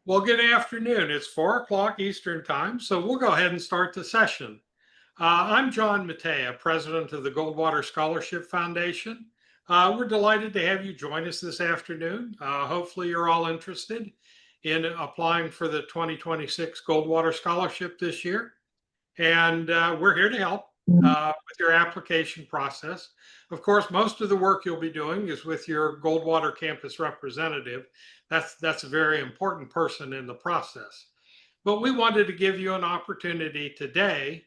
Well, good afternoon. It's 4 o'clock Eastern Time, so we'll go ahead and start the session. I'm John Matea, president of the Goldwater Scholarship Foundation. We're delighted to have you join us this afternoon. Hopefully, you're all interested in applying for the 2026 Goldwater Scholarship this year. And we're here to help with your application process. Of course, most of the work you'll be doing is with your Goldwater campus representative. That's a very important person in the process. But we wanted to give you an opportunity today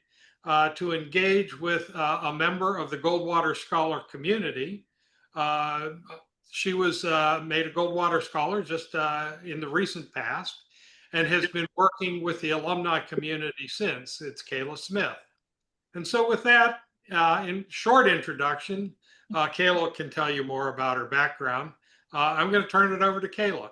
to engage with a member of the Goldwater Scholar community. She was made a Goldwater Scholar just in the recent past and has been working with the alumni community since. It's Kayla Smith. And so with that, in short introduction, Kayla can tell you more about her background. I'm going to turn it over to Kayla.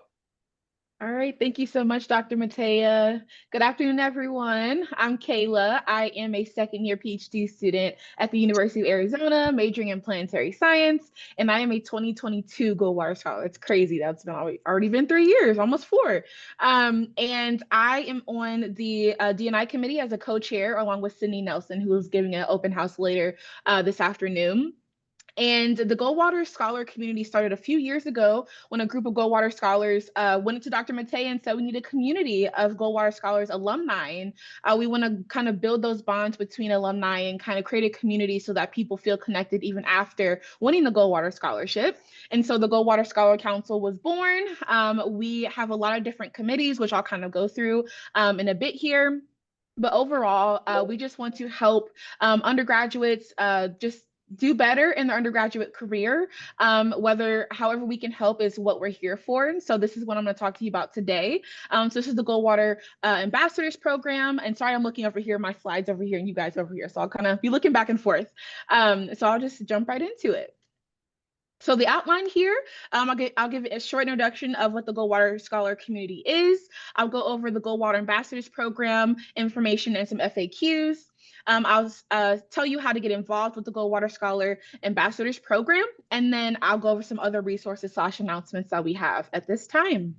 All right, thank you so much, Dr. Matea. Good afternoon, everyone. I'm Kayla. I am a second-year PhD student at the University of Arizona, majoring in planetary science, and I am a 2022 Goldwater Scholar. It's crazy. That's already been 3 years, almost 4. And I am on the D&I committee as a co-chair, along with Sydney Nelson, who is giving an open house later this afternoon. And the Goldwater Scholar community started a few years ago when a group of Goldwater Scholars went to Dr. Matea and said we need a community of Goldwater Scholars alumni. And we want to kind of build those bonds between alumni and kind of create a community so that people feel connected even after winning the Goldwater Scholarship. And so the Goldwater Scholar Council was born. We have a lot of different committees, which I'll kind of go through in a bit here. But overall, we just want to help undergraduates just do better in their undergraduate career. However we can help is what we're here for. And so this is what I'm going to talk to you about today. So this is the Goldwater Ambassadors Program. And sorry, I'm looking over here, my slides over here and you guys over here. So I'll kind of be looking back and forth. So I'll just jump right into it. So the outline here, I'll give a short introduction of what the Goldwater Scholar community is. I'll go over the Goldwater Ambassadors Program, information, and some FAQs. I'll tell you how to get involved with the Goldwater Scholar Ambassadors Program, and then I'll go over some other resources / announcements that we have at this time.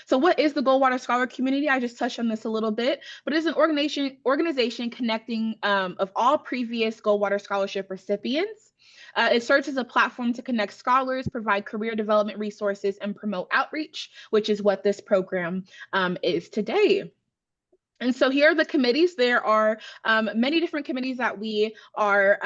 So what is the Goldwater Scholar community? I just touched on this a little bit, but it's an organization connecting of all previous Goldwater Scholarship recipients. It serves as a platform to connect scholars, provide career development resources, and promote outreach, which is what this program is today. And so here are the committees. There are many different committees that we are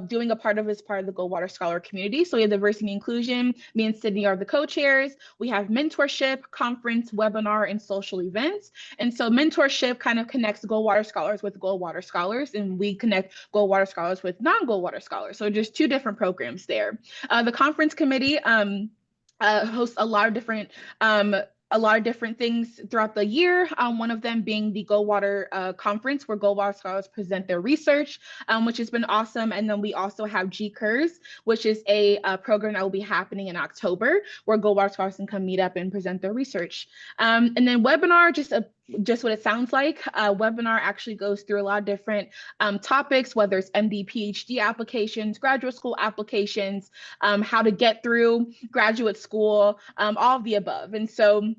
doing a part of as part of the Goldwater Scholar community. So we have diversity and inclusion. Me and Sydney are the co-chairs. We have mentorship, conference, webinar, and social events. And so mentorship kind of connects Goldwater Scholars with Goldwater Scholars, and we connect Goldwater Scholars with non-Goldwater Scholars. So just 2 different programs there. The conference committee hosts a lot of different things throughout the year. One of them being the Goldwater conference, where Goldwater Scholars present their research, which has been awesome. And then we also have GCURS, which is a program that will be happening in October, where Goldwater Scholars can come meet up and present their research. And then webinar, just what it sounds like. Webinar actually goes through a lot of different topics, whether it's MD, PhD applications, graduate school applications, how to get through graduate school, all of the above. And so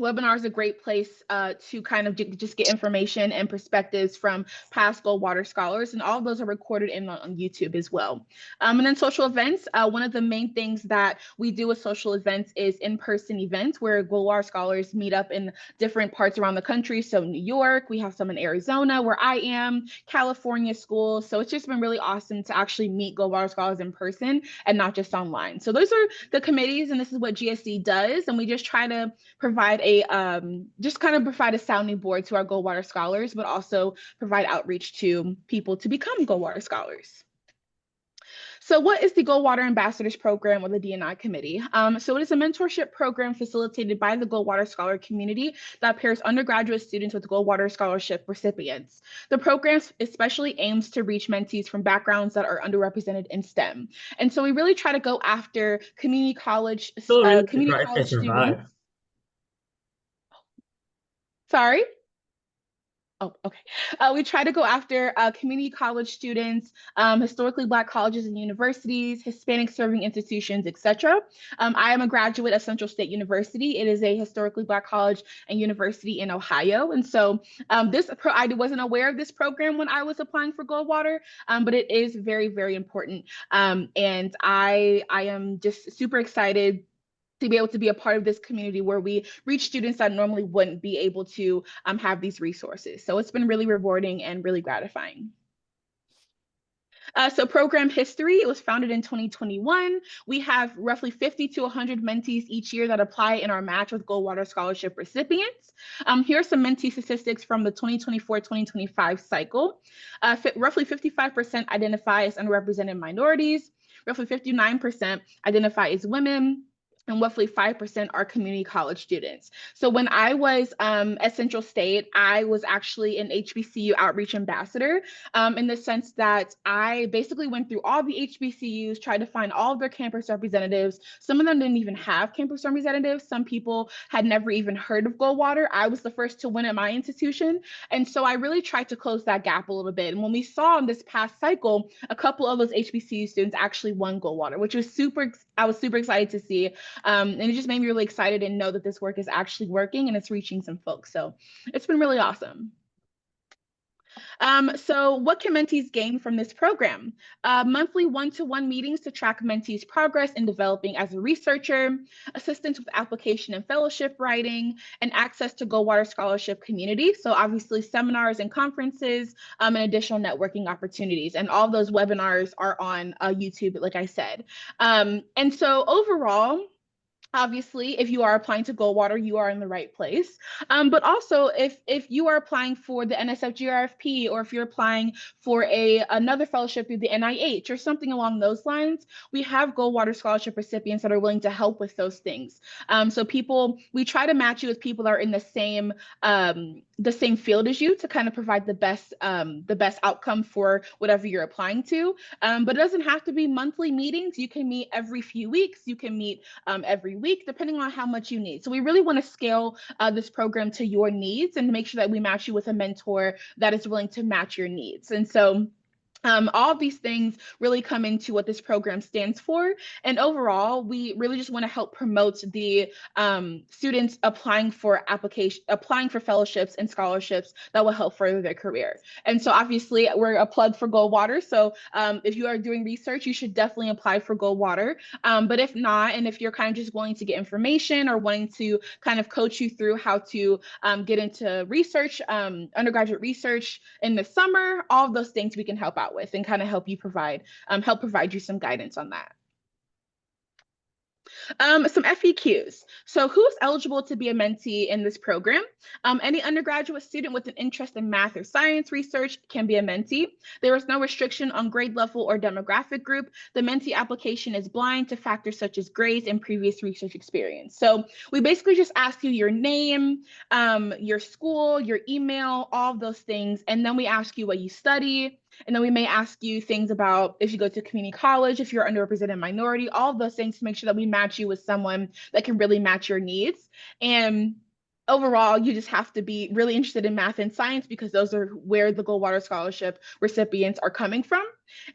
webinar is a great place to kind of just get information and perspectives from past Goldwater Scholars, and all of those are recorded on YouTube as well. And then social events. One of the main things that we do with social events is in-person events where Goldwater Scholars meet up in different parts around the country. So New York, we have some in Arizona where I am, California schools. So it's just been really awesome to actually meet Goldwater Scholars in person and not just online. So those are the committees, and this is what GSC does. And we just try to provide a sounding board to our Goldwater Scholars, but also provide outreach to people to become Goldwater Scholars. So what is the Goldwater Ambassadors Program or the D&I Committee? So it is a mentorship program facilitated by the Goldwater Scholar community that pairs undergraduate students with Goldwater Scholarship recipients. The program especially aims to reach mentees from backgrounds that are underrepresented in STEM. And so we really try to go after community college students. Sorry? Oh, okay. We try to go after community college students, historically Black colleges and universities, Hispanic serving institutions, etc. I am a graduate of Central State University. It is a historically Black college and university in Ohio. And so I wasn't aware of this program when I was applying for Goldwater, but it is very, very important. And I am just super excited to be able to be a part of this community where we reach students that normally wouldn't be able to have these resources. So it's been really rewarding and really gratifying. So program history, it was founded in 2021. We have roughly 50 to 100 mentees each year that apply in our match with Goldwater Scholarship recipients. Here are some mentee statistics from the 2024-2025 cycle. Roughly 55% identify as underrepresented minorities, roughly 59% identify as women, and roughly 5% are community college students. So when I was at Central State, I was actually an HBCU outreach ambassador in the sense that I basically went through all the HBCUs, tried to find all of their campus representatives. Some of them didn't even have campus representatives. Some people had never even heard of Goldwater. I was the first to win at my institution. And so I really tried to close that gap a little bit. And when we saw in this past cycle, a couple of those HBCU students actually won Goldwater, which was I was super excited to see. And it just made me really excited and know that this work is actually working and it's reaching some folks. So it's been really awesome. So what can mentees gain from this program? Monthly one-to-one meetings to track mentees' progress in developing as a researcher, assistance with application and fellowship writing, and access to Goldwater Scholarship community. So obviously seminars and conferences and additional networking opportunities. And all those webinars are on YouTube, like I said. And so overall, obviously, if you are applying to Goldwater, you are in the right place. But also, if you are applying for the NSF GRFP, or if you're applying for another fellowship through the NIH or something along those lines, we have Goldwater scholarship recipients that are willing to help with those things. So we try to match you with people that are in the same field as you to kind of provide the best outcome for whatever you're applying to. But it doesn't have to be monthly meetings. You can meet every few weeks. You can meet every week, depending on how much you need. So we really want to scale this program to your needs and make sure that we match you with a mentor that is willing to match your needs. And so all of these things really come into what this program stands for. And overall, we really just want to help promote the students applying for fellowships and scholarships that will help further their career. And so obviously we're a plug for Goldwater. So if you are doing research, you should definitely apply for Goldwater. But if not, and if you're kind of just wanting to get information or wanting to kind of coach you through how to get into research, undergraduate research in the summer, all of those things we can help out with and kind of help provide you some guidance on that. Some FAQs. So who's eligible to be a mentee in this program? Any undergraduate student with an interest in math or science research can be a mentee. There is no restriction on grade level or demographic group. The mentee application is blind to factors such as grades and previous research experience. So we basically just ask you your name, your school, your email, all of those things. And then we ask you what you study. And then we may ask you things about if you go to community college, if you're underrepresented minority, all of those things to make sure that we match you with someone that can really match your needs. And overall, you just have to be really interested in math and science because those are where the Goldwater Scholarship recipients are coming from.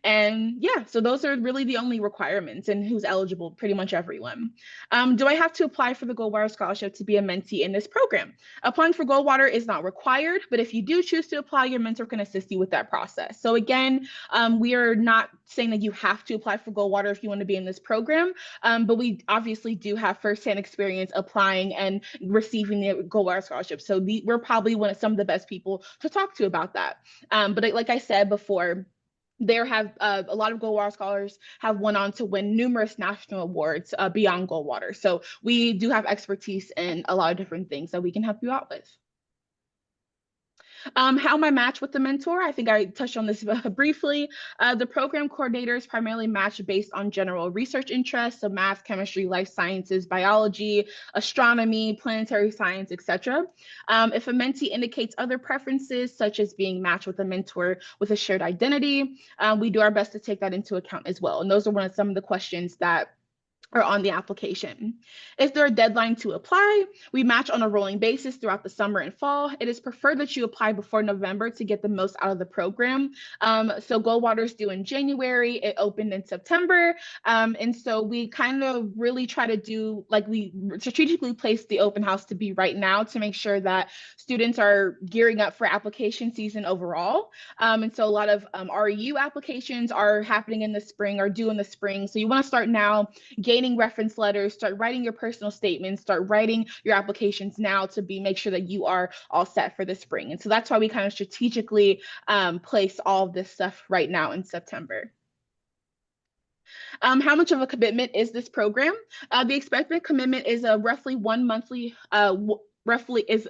And yeah, so those are really the only requirements, and who's eligible, pretty much everyone. Do I have to apply for the Goldwater Scholarship to be a mentee in this program? Applying for Goldwater is not required, but if you do choose to apply, your mentor can assist you with that process. So again, we are not saying that you have to apply for Goldwater if you want to be in this program, but we obviously do have firsthand experience applying and receiving the Goldwater Scholarship. So we're probably some of the best people to talk to about that. But like I said before, there have a lot of Goldwater scholars have went on to win numerous national awards beyond Goldwater. So we do have expertise in a lot of different things that we can help you out with. How am I matched with the mentor? I think I touched on this briefly. The program coordinators primarily match based on general research interests, so math, chemistry, life sciences, biology, astronomy, planetary science, etc. If a mentee indicates other preferences, such as being matched with a mentor with a shared identity, we do our best to take that into account as well. And those are some of the questions that or on the application. Is there a deadline to apply? We match on a rolling basis throughout the summer and fall. It is preferred that you apply before November to get the most out of the program. So Goldwater is due in January. It opened in September. And so we kind of really try to do, like, we strategically place the open house to be right now to make sure that students are gearing up for application season overall. And so a lot of REU applications are happening in the spring, are due in the spring. So you want to start now, gaining reference letters, start writing your personal statements, start writing your applications now to make sure that you are all set for the spring. And so that's why we kind of strategically place all of this stuff right now in September. How much of a commitment is this program? The expected commitment is a roughly one monthly, roughly is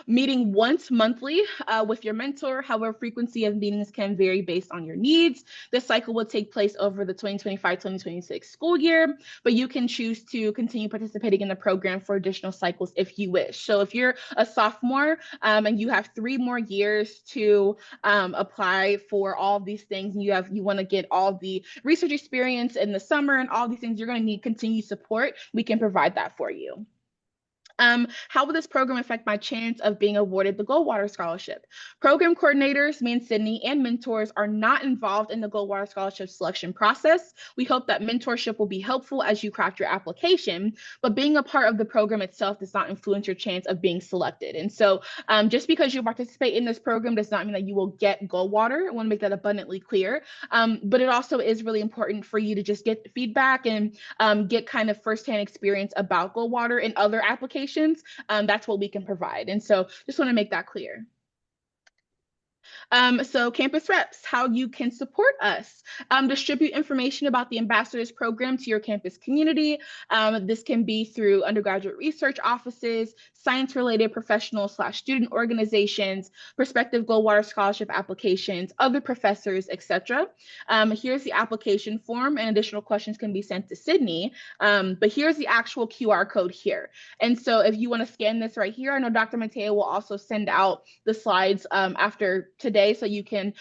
meeting once monthly with your mentor. However, frequency of meetings can vary based on your needs. This cycle will take place over the 2025-2026 school year, but you can choose to continue participating in the program for additional cycles if you wish. So if you're a sophomore and you have 3 more years to apply for all of these things, and you want to get all the research experience in the summer and all these things, you're going to need continued support. We can provide that for you. How will this program affect my chance of being awarded the Goldwater Scholarship? Program coordinators, me and Sydney, and mentors are not involved in the Goldwater Scholarship selection process. We hope that mentorship will be helpful as you craft your application, but being a part of the program itself does not influence your chance of being selected. And so just because you participate in this program does not mean that you will get Goldwater. I want to make that abundantly clear. But it also is really important for you to just get feedback and get kind of firsthand experience about Goldwater and other applications. That's what we can provide. And so just want to make that clear. So campus reps, how you can support us. Distribute information about the ambassadors program to your campus community. This can be through undergraduate research offices, science-related professional/student organizations, prospective Goldwater scholarship applications, other professors, etc. Here's the application form, and additional questions can be sent to Sydney. But here's the actual QR code here. And so if you want to scan this right here, I know Dr. Mateo will also send out the slides after today so you can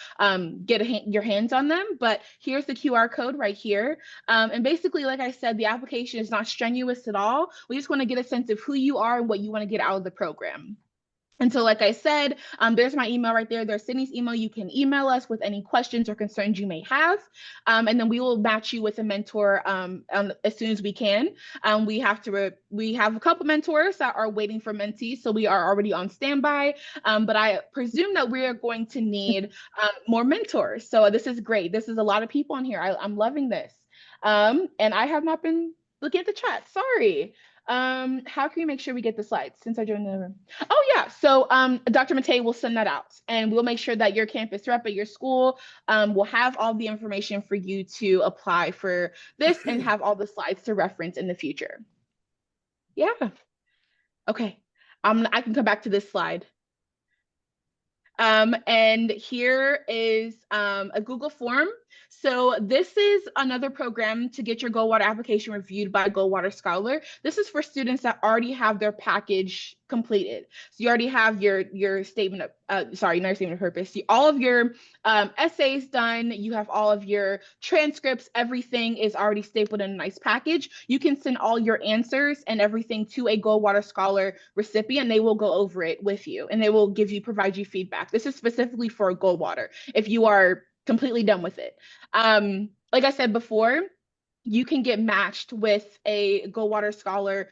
get your hands on them. But here's the QR code right here. And basically, like I said, the application is not strenuous at all. We just want to get a sense of who you are and what you want to get out of the program. And so, like I said, there's my email right there. There's Sydney's email. You can email us with any questions or concerns you may have. And then we will match you with a mentor as soon as we can. We have a couple mentors that are waiting for mentees, so we are already on standby. But I presume that we are going to need more mentors. So this is great. This is a lot of people on here. I'm loving this. And I have not been looking at the chat. Sorry. How can we make sure we get the slides since I joined the room? Oh yeah, so Dr. Matei will send that out, and we'll make sure that your campus rep at your school will have all the information for you to apply for this and have all the slides to reference in the future. Yeah. Okay. I can come back to this slide. And here is a Google form. So this is another program to get your Goldwater application reviewed by Goldwater Scholar. This is for students that already have their package completed. So you already have your statement of, sorry, not your statement of purpose. All of your essays done. You have all of your transcripts. Everything is already stapled in a nice package. You can send all your answers and everything to a Goldwater Scholar recipient. They will go over it with you, and they will provide you feedback. This is specifically for Goldwater if you are completely done with it. Like I said before, you can get matched with a Goldwater Scholar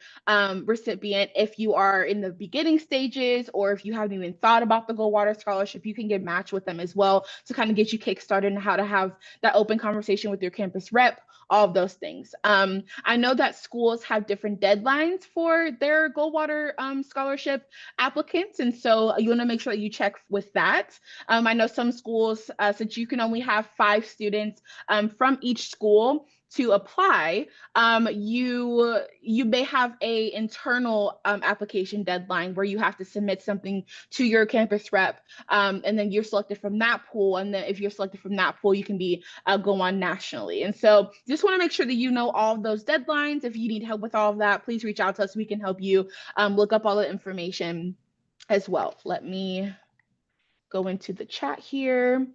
recipient if you are in the beginning stages, or if you haven't even thought about the Goldwater Scholarship, you can get matched with them as well to kind of get you kickstarted and how to have that open conversation with your campus rep, all of those things. I know that schools have different deadlines for their Goldwater scholarship applicants, and so you want to make sure that you check with that. I know some schools, since you can only have 5 students from each school to apply, you may have a internal application deadline where you have to submit something to your campus rep, and then you're selected from that pool. And then if you're selected from that pool, you can go on nationally. And so just want to make sure that you know all of those deadlines. If you need help with all of that, please reach out to us. We can help you look up all the information as well. Let me go into the chat here.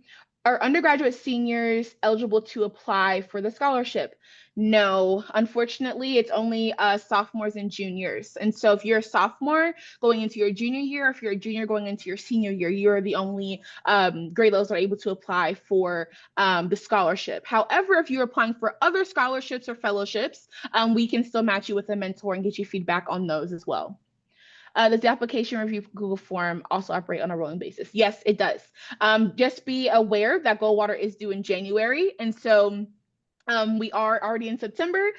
Are undergraduate seniors eligible to apply for the scholarship? No, unfortunately, it's only sophomores and juniors. And so if you're a sophomore going into your junior year, if you're a junior going into your senior year, you're the only grade levels that are able to apply for the scholarship. However, if you're applying for other scholarships or fellowships, we can still match you with a mentor and get you feedback on those as well. Does the application review Google form also operate on a rolling basis? Yes, it does. Just be aware that Goldwater is due in January. And so we are already in September.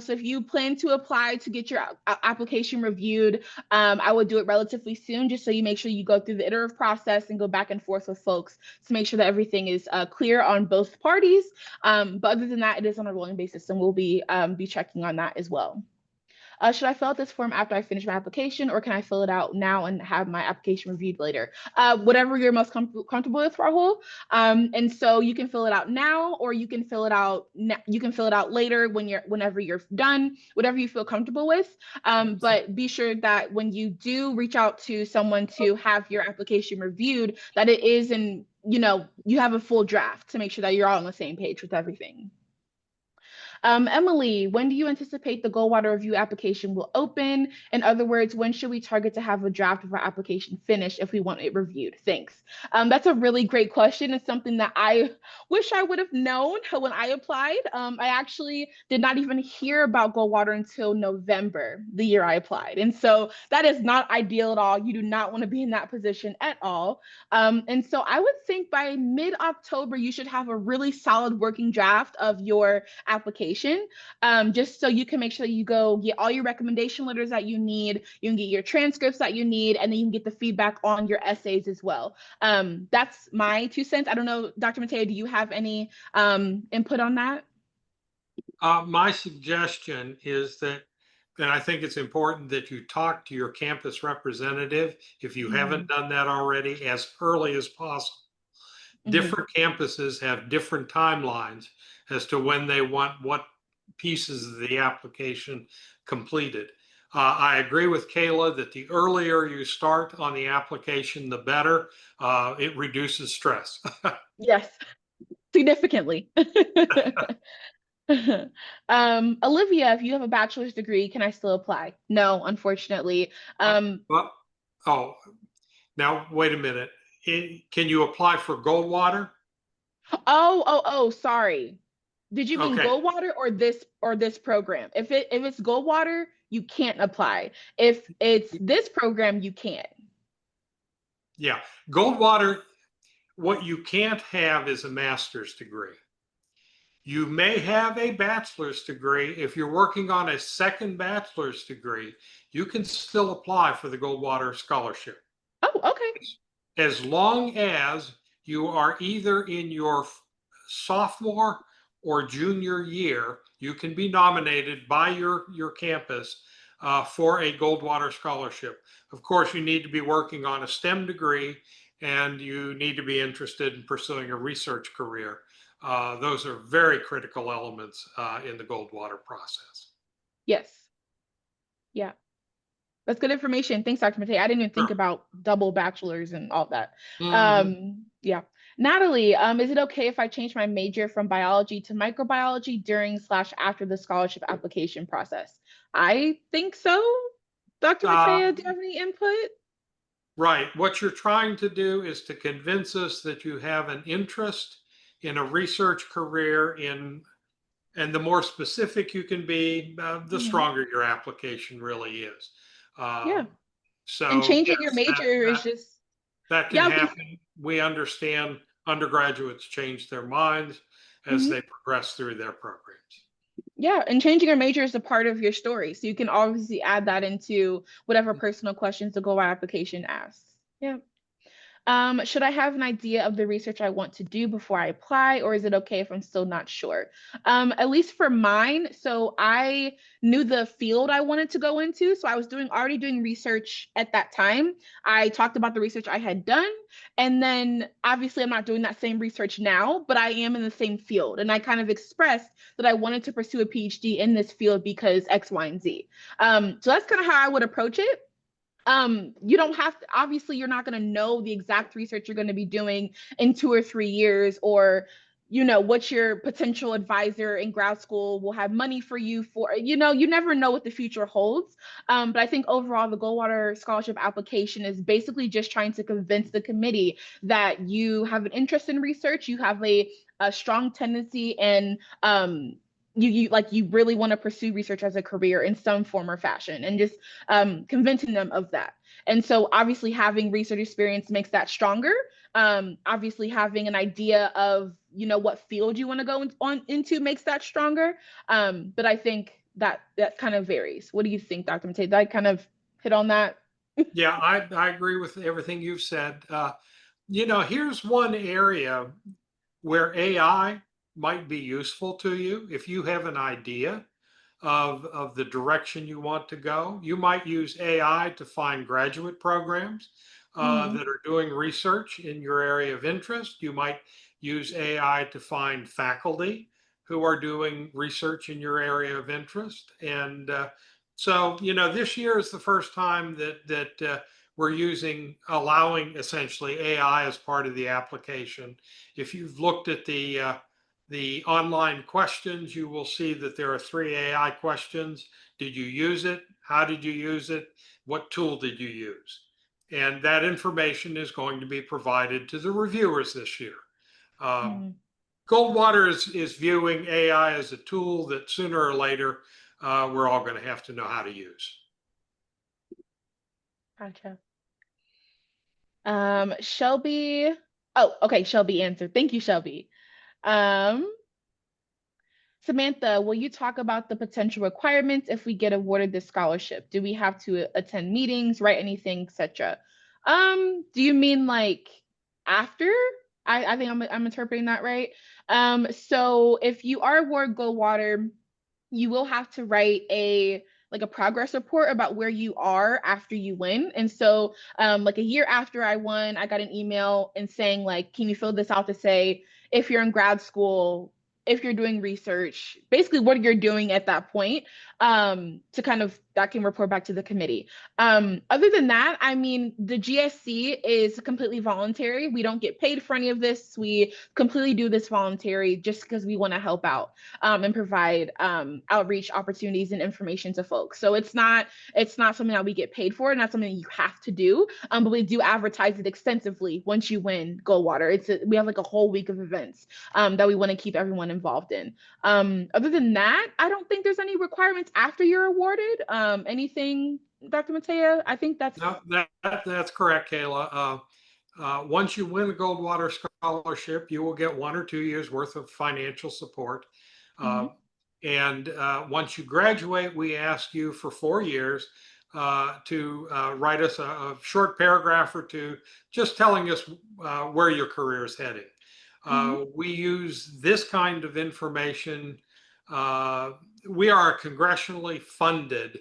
So if you plan to apply to get your application reviewed, I would do it relatively soon, just so you make sure you go through the iterative process and go back and forth with folks to make sure that everything is clear on both parties. But other than that, it is on a rolling basis, and we'll be checking on that as well. Should I fill out this form after I finish my application, or can I fill it out now and have my application reviewed later? Whatever you're most comfortable with, Rahul. And so you can fill it out now, or you can fill it out. You can fill it out later whenever you're done. Whatever you feel comfortable with. But be sure that when you do reach out to someone to have your application reviewed, that it is in, you have a full draft to make sure that you're all on the same page with everything. Emily, when do you anticipate the Goldwater review application will open? In other words, when should we target to have a draft of our application finished if we want it reviewed? Thanks. That's a really great question. It's something that I wish I would have known when I applied. I actually did not even hear about Goldwater until November, the year I applied. And so that is not ideal at all. You do not want to be in that position at all. And so I would think by mid-October, you should have a really solid working draft of your application, just so you can make sure that you go get all your recommendation letters that you need, you can get your transcripts that you need, and then you can get the feedback on your essays as well. That's my 2 cents. I don't know, Dr. Mateo, do you have any input on that? My suggestion is that I think it's important that you talk to your campus representative, if you haven't done that already, as early as possible. Different campuses have different timelines as to when they want what pieces of the application completed. I agree with Kayla that the earlier you start on the application, the better. It reduces stress. Yes, significantly. Olivia, if you have a bachelor's degree, can I still apply? No, unfortunately. Oh, now wait a minute. Can you apply for Goldwater? Oh, sorry. Did you mean Okay. Goldwater or this program? If it's Goldwater, you can't apply. If it's this program, you can. Yeah. Goldwater, what you can't have is a master's degree. You may have a bachelor's degree. If you're working on a second bachelor's degree, you can still apply for the Goldwater scholarship. Oh, okay. As long as you are either in your sophomore or junior year, you can be nominated by your campus for a Goldwater scholarship. Of course, you need to be working on a STEM degree, and you need to be interested in pursuing a research career. Those are very critical elements in the Goldwater process. Yes. Yeah. That's good information. Thanks, Dr. Matei. I didn't even think about double bachelors and all that. Yeah. Natalie, is it okay if I change my major from biology to microbiology during/after the scholarship application process? I think so. Dr. Matei, do you have any input? Right. What you're trying to do is to convince us that you have an interest in a research career and the more specific you can be, the stronger your application really is. Yeah. So and changing your yes, major is just that can happen. We understand undergraduates change their minds as they progress through their programs. Yeah, and changing your major is a part of your story. So you can obviously add that into whatever personal questions the Goldwater application asks. Yeah. Should I have an idea of the research I want to do before I apply, or is it okay if I'm still not sure? At least for mine, so I knew the field I wanted to go into, so I was already doing research at that time. I talked about the research I had done, and then obviously I'm not doing that same research now, but I am in the same field, and I kind of expressed that I wanted to pursue a PhD in this field because X, Y, and Z. So that's kind of how I would approach it. You don't have to, obviously you're not going to know the exact research you're going to be doing in 2 or 3 years, or what your potential advisor in grad school will have money for you for. You never know what the future holds. But I think overall the Goldwater scholarship application is basically just trying to convince the committee that you have an interest in research, you have a strong tendency, and you really want to pursue research as a career in some form or fashion, and just convincing them of that. And so obviously having research experience makes that stronger. Obviously having an idea of, what field you want to go into makes that stronger. But I think that kind of varies. What do you think, Dr. Matei? Did I kind of hit on that? Yeah, I agree with everything you've said. Here's one area where AI might be useful to you. If you have an idea of the direction you want to go, you might use AI to find graduate programs Mm-hmm. that are doing research in your area of interest. You might use AI to find faculty who are doing research in your area of interest. And so, this year is the first time that we're allowing essentially AI as part of the application. If you've looked at the online questions, you will see that there are 3 AI questions. Did you use it? How did you use it? What tool did you use? And that information is going to be provided to the reviewers this year. Um, Mm-hmm. Goldwater is viewing AI as a tool that sooner or later we're all going to have to know how to use. Gotcha. Shelby. Oh, okay. Shelby answered. Thank you, Shelby. Um, Samantha, will you talk about the potential requirements if we get awarded this scholarship? Do we have to attend meetings, write anything, etc.? Do you mean like after? I think I'm interpreting that right. So if you are awarded Goldwater, you will have to write a progress report about where you are after you win. And so like a year after I won, I got an email and saying like, can you fill this out to say if you're in grad school, if you're doing research, basically what you're doing at that point, to kind of that can report back to the committee. Other than that, I mean, the GSC is completely voluntary. We don't get paid for any of this. We completely do this voluntary just because we want to help out, and provide outreach opportunities and information to folks. So it's not something that we get paid for, and that's something that you have to do. But we do advertise it extensively once you win Goldwater. We have like a whole week of events that we want to keep everyone involved in. Other than that, I don't think there's any requirements after you're awarded. Anything, Dr. Matea? I think that's. No, that's correct, Kayla. Once you win the Goldwater Scholarship, you will get 1 or 2 years worth of financial support. Mhm. Uh, and once you graduate, we ask you for 4 years to write us a short paragraph or two, just telling us where your career is heading. Mhm. We use this kind of information. We are a congressionally funded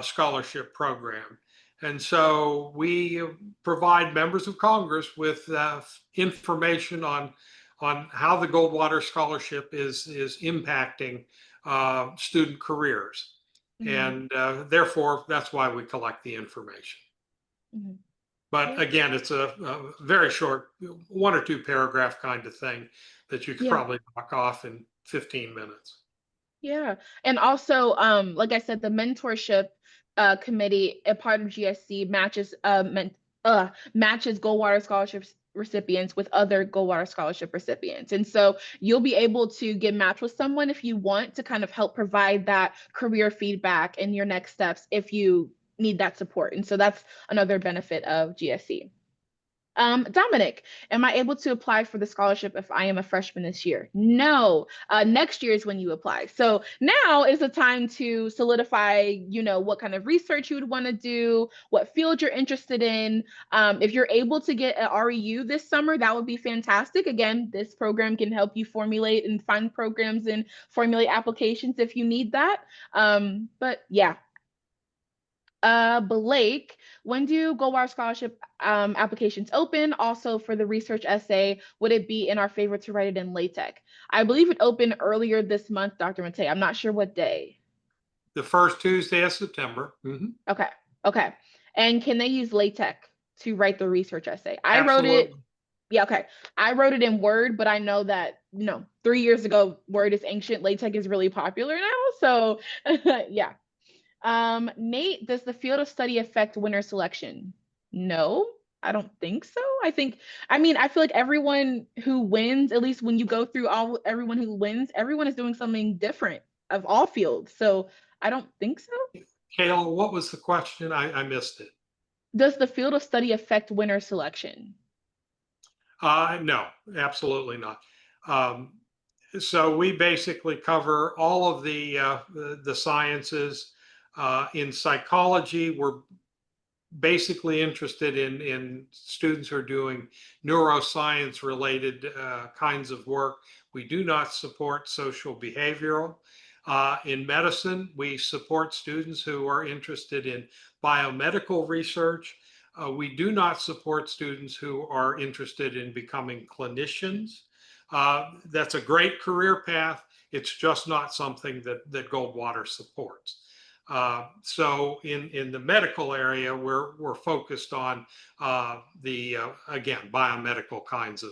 scholarship program. And so we provide members of Congress with information on how the Goldwater Scholarship is impacting student careers. Mhm. And therefore, that's why we collect the information. Mhm. But Yeah. again, it's a very short 1 or 2 paragraph kind of thing that you could Yeah. probably knock off in 15 minutes. Yeah. And also, like I said, the mentorship committee, a part of GSC, matches Goldwater scholarships recipients with other Goldwater scholarship recipients. And so you'll be able to get matched with someone if you want to kind of help provide that career feedback and your next steps if you need that support. And so that's another benefit of GSC. Dominic, am I able to apply for the scholarship if I am a freshman this year? No. Next year is when you apply. So now is the time to solidify, what kind of research you would want to do, what field you're interested in. If you're able to get an REU this summer, that would be fantastic. Again, this program can help you formulate and find programs and formulate applications if you need that. But yeah, Blake, when do Goldwater Scholarship applications open? Also, for the research essay, would it be in our favor to write it in LaTeX? I believe it opened earlier this month, Dr. Matei. I'm not sure what day. The first Tuesday of September. Okay. Okay. And can they use LaTeX to write the research essay? I wrote it. Absolutely. Yeah, okay. I wrote it in Word, but I know that, 3 years ago, Word is ancient. LaTeX is really popular now. So, yeah. Nate, does the field of study affect winner selection? No, I don't think so. I feel like everyone who wins, at least when you go through everyone who wins, everyone is doing something different of all fields. So I don't think so. Kayla, what was the question? I missed it. Does the field of study affect winner selection? No, absolutely not. Um, so we basically cover all of the sciences. In psychology, we're basically interested in students who are doing neuroscience related kinds of work. We do not support social behavioral. In medicine, we support students who are interested in biomedical research. We do not support students who are interested in becoming clinicians. That's a great career path. It's just not something that Goldwater supports. So in the medical area, we're focused on the again biomedical kinds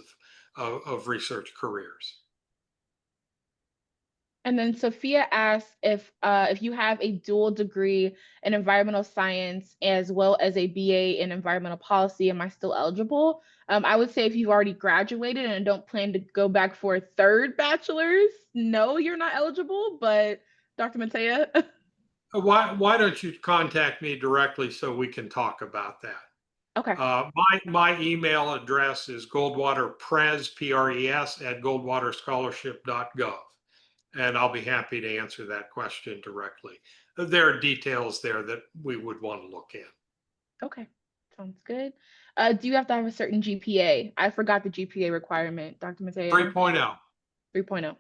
of research careers. And then Sophia asks if you have a dual degree in environmental science as well as a BA in environmental policy, am I still eligible? I would say if you've already graduated and don't plan to go back for a third bachelor's, no, you're not eligible. But Dr. Matea, Why don't you contact me directly so we can talk about that? okay, My email address is goldwaterpres, P-R-E-S, at goldwaterscholarship.gov. And I'll be happy to answer that question directly. There are details there that we would want to look at. okay, sounds good. Do you have to have a certain GPA? I forgot the GPA requirement, Dr. Matea. 3.0. 3.0.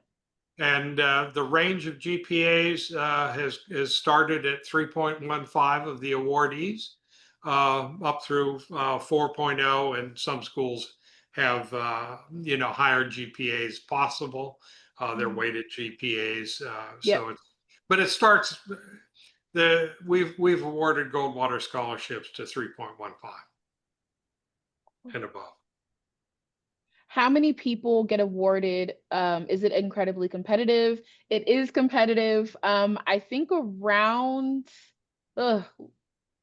And the range of GPAs has started at 3.15 of the awardees up through 4.0, and some schools have higher GPAs possible. They're Mhm. weighted GPAs, Yep. but it starts. We've awarded Goldwater scholarships to 3.15 and above. How many people get awarded? Is it incredibly competitive? It is competitive. I think around uh,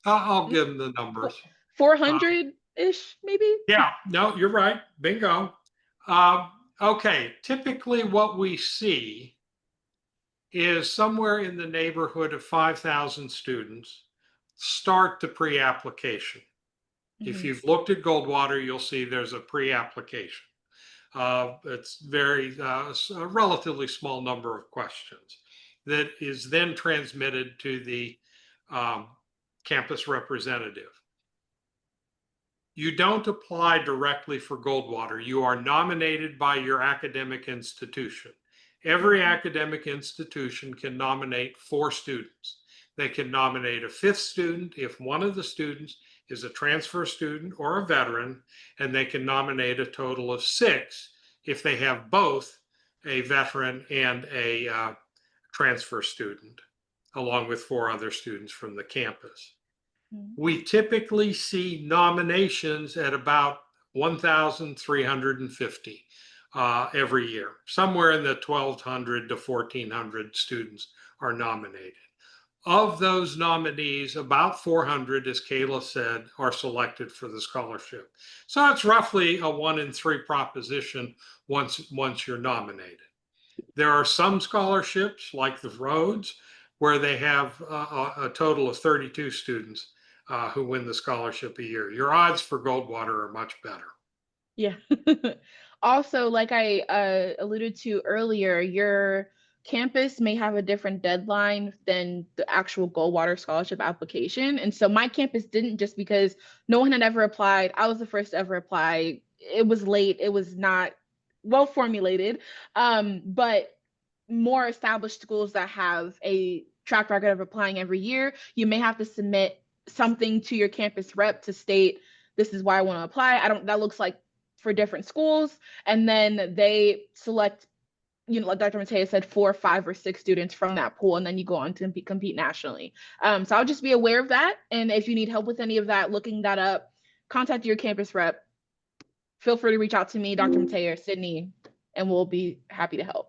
I'll give them the numbers. Uh, 400-ish, maybe. Yeah, no, you're right. Bingo. Uh, okay, typically what we see is somewhere in the neighborhood of 5,000 students start the pre-application. If Mhm. you've looked at Goldwater, you'll see there's a pre-application. It's a relatively small number of questions that is then transmitted to the um, campus representative. You don't apply directly for Goldwater. You are nominated by your academic institution. Every Mhm. academic institution can nominate 4 students. They can nominate a 5th student if one of the students is a transfer student or a veteran, and they can nominate a total of 6 if they have both a veteran and a transfer student, along with 4 other students from the campus. Mhm. We typically see nominations at about 1,350 every year. Somewhere in the 1,200 to 1,400 students are nominated. Of those nominees, about 400, as Kayla said, are selected for the scholarship. So it's roughly a 1 in 3 proposition once you're nominated. There are some scholarships, like the Rhodes, where they have a total of 32 students who win the scholarship a year. Your odds for Goldwater are much better. Yeah. Also, like I alluded to earlier, your campus may have a different deadline than the actual Goldwater scholarship application. And so my campus didn't, just because no one had ever applied. I was the first to ever apply. It was late. It was not well formulated. But more established schools that have a track record of applying every year, you may have to submit something to your campus rep to state this is why I want to apply. I don't, that looks like for different schools. And then they select like Dr. Mateo said, 4, 5, or 6 students from that pool, and then you go on to compete nationally. So I'll just be aware of that. And if you need help with any of that, looking that up, contact your campus rep. Feel free to reach out to me, Dr. Mateo or Sydney, and we'll be happy to help.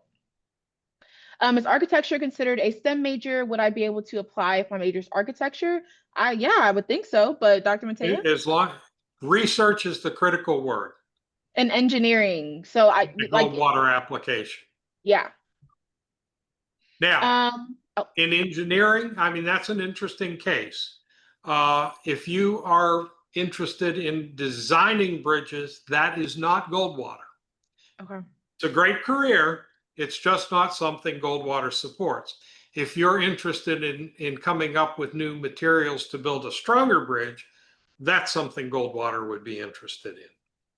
Is architecture considered a STEM major? Would I be able to apply if my major is architecture? Yeah, I would think so. But Dr. Mateo? As long research is the critical word. And engineering. So The like, Goldwater application. yeah. Now, Oh, in engineering, I mean, that's an interesting case. If you are interested in designing bridges, that is not Goldwater. okay. It's a great career. It's just not something Goldwater supports. If you're interested in coming up with new materials to build a stronger bridge, that's something Goldwater would be interested in.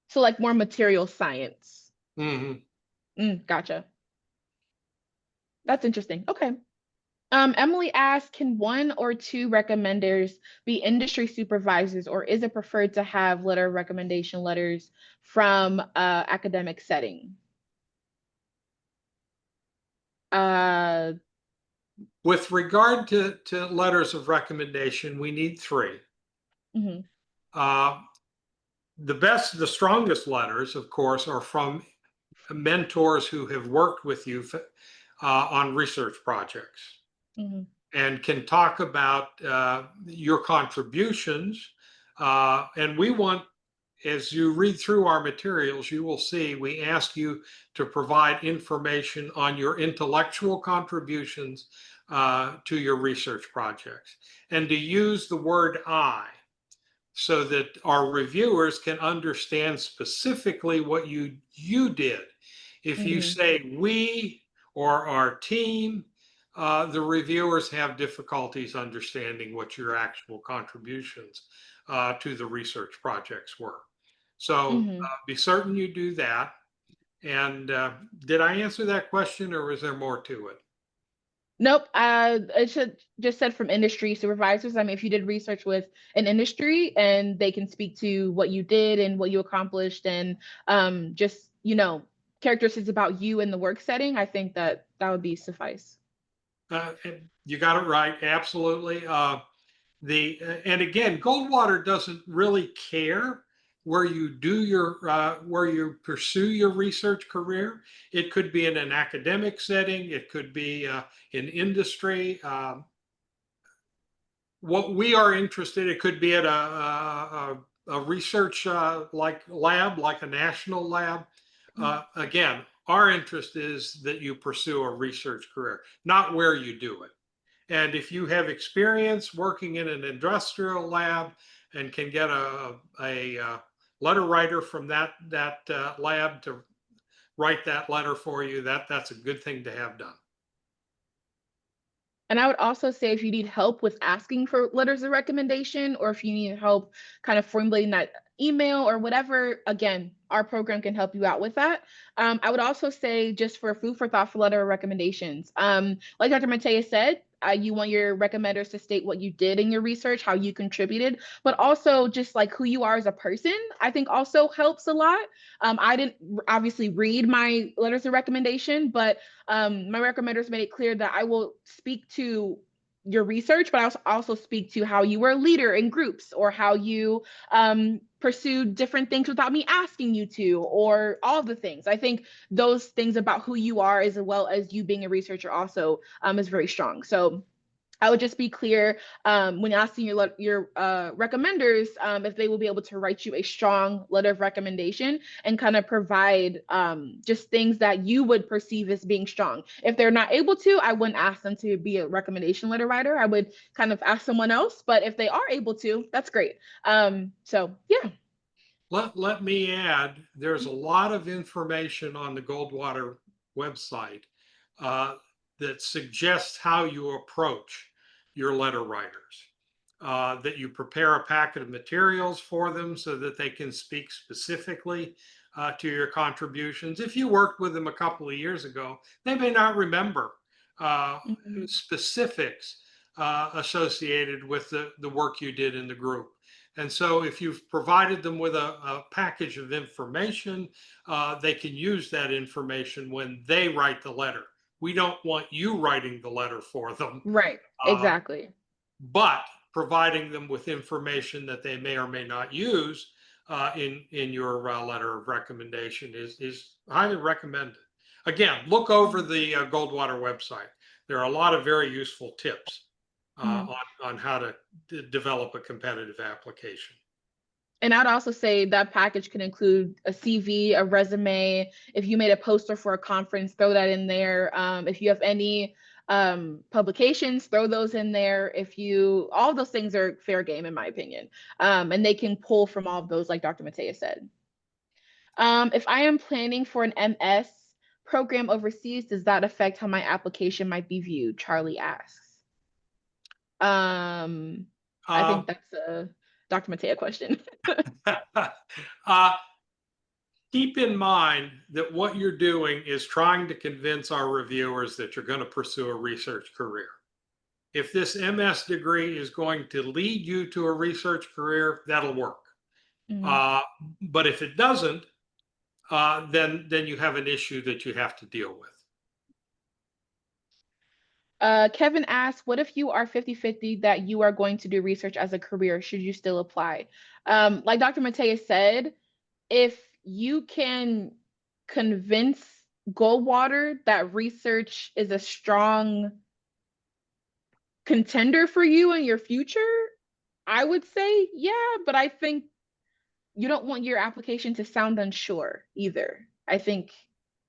So like more material science. Mm-hmm. Gotcha. That's interesting. Okay. Emily asked, can 1 or 2 recommenders be industry supervisors, or is it preferred to have letter of recommendation letters from academic setting? Uh, With regard to letters of recommendation, we need 3. mhm, Uh, the strongest letters, of course, are from mentors who have worked with you on research projects mhm, and can talk about your contributions. And we want, as you read through our materials, you will see we ask you to provide information on your intellectual contributions to your research projects and to use the word I so that our reviewers can understand specifically what you did. If you mhm, say we or our team, the reviewers have difficulties understanding what your actual contributions to the research projects were. So mhm. be certain you do that. And did I answer that question, or is there more to it? Nope. It should just said from industry supervisors. I mean, if you did research with an industry and they can speak to what you did and what you accomplished and just, characteristics about you in the work setting, I think that that would be suffice. You got it right. Absolutely. And again, Goldwater doesn't really care where you pursue your research career. It could be in an academic setting. It could be in industry. What we are interested, it could be at a research like lab, like a national lab. Again, our interest is that you pursue a research career, not where you do it. And if you have experience working in an industrial lab and can get a letter writer from that lab to write that letter for you, that's a good thing to have done. And I would also say if you need help with asking for letters of recommendation, or if you need help kind of formulating that email or whatever, again, our program can help you out with that. I would also say, just for food for thought for letter of recommendations, like Dr. Mateo said, you want your recommenders to state what you did in your research, how you contributed, but also just like who you are as a person, I think also helps a lot. I didn't obviously read my letters of recommendation, but my recommenders made it clear that I will speak to your research, but I also speak to how you were a leader in groups, or how you pursued different things without me asking you to, or all the things. I think those things about who you are, as well as you being a researcher, also is very strong. So I would just be clear when asking your recommenders if they will be able to write you a strong letter of recommendation and kind of provide just things that you would perceive as being strong. If they're not able to, I wouldn't ask them to be a recommendation letter writer. I would kind of ask someone else. But if they are able to, that's great. So yeah. Let me add, there's a lot of information on the Goldwater website uh, that suggests how you approach your letter writers. That you prepare a packet of materials for them so that they can speak specifically to your contributions. If you worked with them a couple of years ago, they may not remember uh, Mhm. specifics associated with the work you did in the group. And so if you've provided them with a package of information, they can use that information when they write the letter. We don't want you writing the letter for them, Right. uh, Exactly. but providing them with information that they may or may not use in your letter of recommendation is highly recommended. Again, look over the Goldwater website. There are a lot of very useful tips Mhm. on how to develop a competitive application. And I'd also say that package can include a CV, a resume. If you made a poster for a conference, throw that in there. If you have any publications, throw those in there. All those things are fair game, in my opinion. And they can pull from all of those, like Dr. Matea said. If I am planning for an MS program overseas, does that affect how my application might be viewed? Charlie asks. Um, I Uh, think that's a Dr. Matea question. uh, keep in mind that what you're doing is trying to convince our reviewers that you're going to pursue a research career. If this MS degree is going to lead you to a research career, that'll work. Mhm. Uh, but if it doesn't, then you have an issue that you have to deal with. Kevin asks, what if you are 50-50 that you are going to do research as a career? Should you still apply? Like Dr. Mateus said, if you can convince Goldwater that research is a strong contender for you in your future, I would say, yeah, but I think you don't want your application to sound unsure either. I think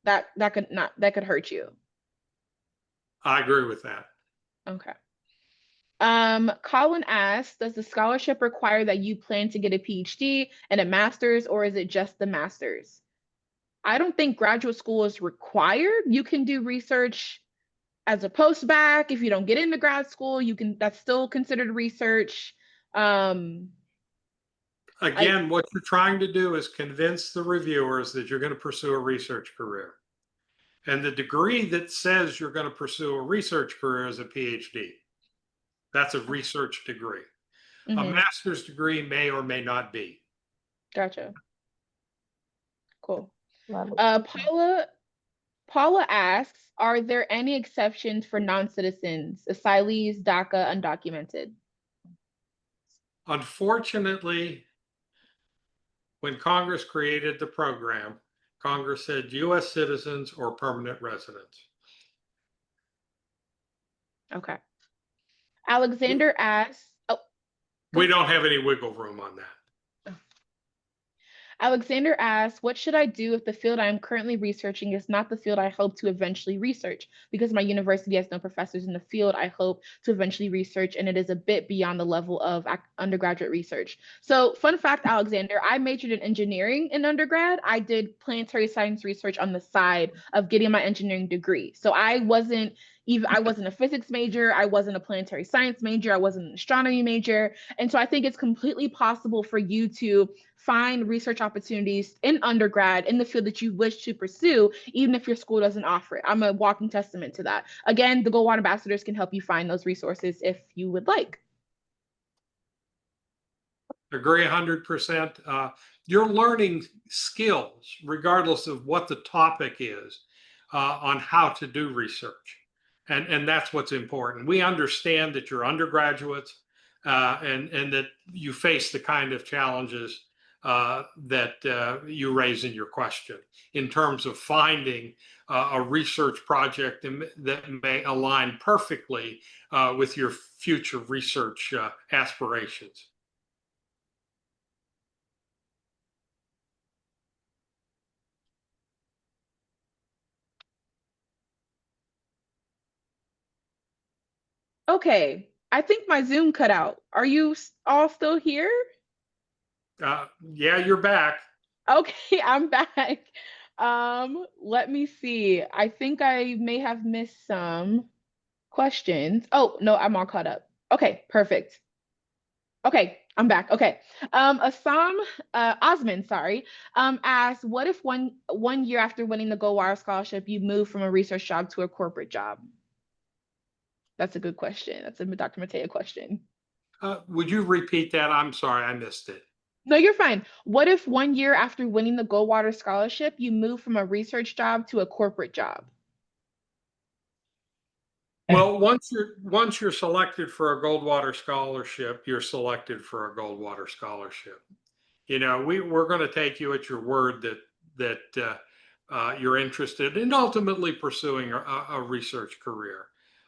that could hurt you. I agree with that. Okay. Colin asks, does the scholarship require that you plan to get a PhD and a master's, or is it just the master's? I don't think graduate school is required. You can do research as a post-bac. If you don't get into grad school, that's still considered research. Um, I Again, what you're trying to do is convince the reviewers that you're going to pursue a research career. And the degree that says you're going to pursue a research career is a PhD. That's a research degree. A mhm, master's degree may or may not be. gotcha. Cool. Love it. Paula asks, are there any exceptions for non-citizens, asylees, DACA, undocumented? Unfortunately, when Congress created the program, Congress said US citizens or permanent residents. Okay. Alexander asks, oh, We don't have any wiggle room on that. Alexander asks, what should I do if the field I am currently researching is not the field I hope to eventually research? Because my university has no professors in the field I hope to eventually research, and it is a bit beyond the level of undergraduate research. So, fun fact, Alexander, I majored in engineering in undergrad. I did planetary science research on the side of getting my engineering degree. So I wasn't a physics major, I wasn't a planetary science major, I wasn't an astronomy major. And so I think it's completely possible for you to find research opportunities in undergrad in the field that you wish to pursue, even if your school doesn't offer it. I'm a walking testament to that. Again, the Goldwater Ambassadors can help you find those resources if you would like. Agree 100%. You're learning skills, regardless of what the topic is, on how to do research. And that's what's important. We understand that you're undergraduates and that you face the kind of challenges that you raise in your question in terms of finding a research project that may align perfectly with your future research aspirations. Okay, I think my Zoom cut out. Are you all still here? Yeah, you're back. Okay, I'm back. Let me see. I think I may have missed some questions. Oh, no, I'm all caught up. Okay, perfect. Okay, I'm back. Okay. Osman, sorry, asked, what if one year after winning the Goldwater Scholarship, you move from a research job to a corporate job? That's a good question. That's a Dr. Matea question. Would you repeat that? I'm sorry, I missed it. No, you're fine. What if 1 year after winning the Goldwater scholarship, you move from a research job to a corporate job? Well, once you're selected for a Goldwater scholarship, you're selected for a Goldwater scholarship. We're going to take you at your word that you're interested in ultimately pursuing a research career.